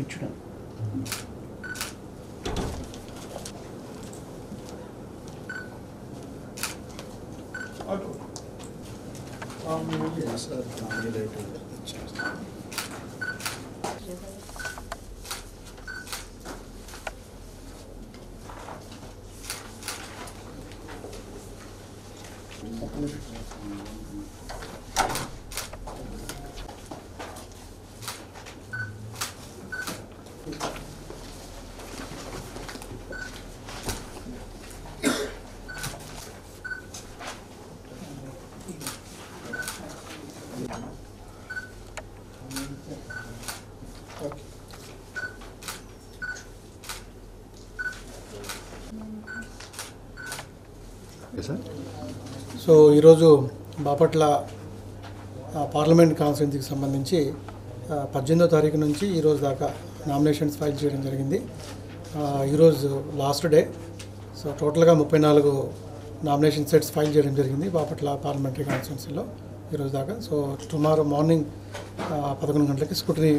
ఇచ్చడం. So ఈరోజు Bapatla parliament కాన్స్టిట్యున్సీకి సంబంధించి 18వ తారీఖు నుంచి ఈరోజు దాకా నామినేషన్స్ ఫైల్ చేయడం జరిగింది. ఈరోజు లాస్ట్ డే. సో టోటల్గా 34 నామినేషన్ సెట్స్ ఫైల్ చేయడం జరిగింది బాపట్ల పార్లమెంటరీ కాన్స్టిట్యున్సీలో ఈరోజు దాకా. సో టుమారో మార్నింగ్ 11 గంటలకి స్క్రూటినీ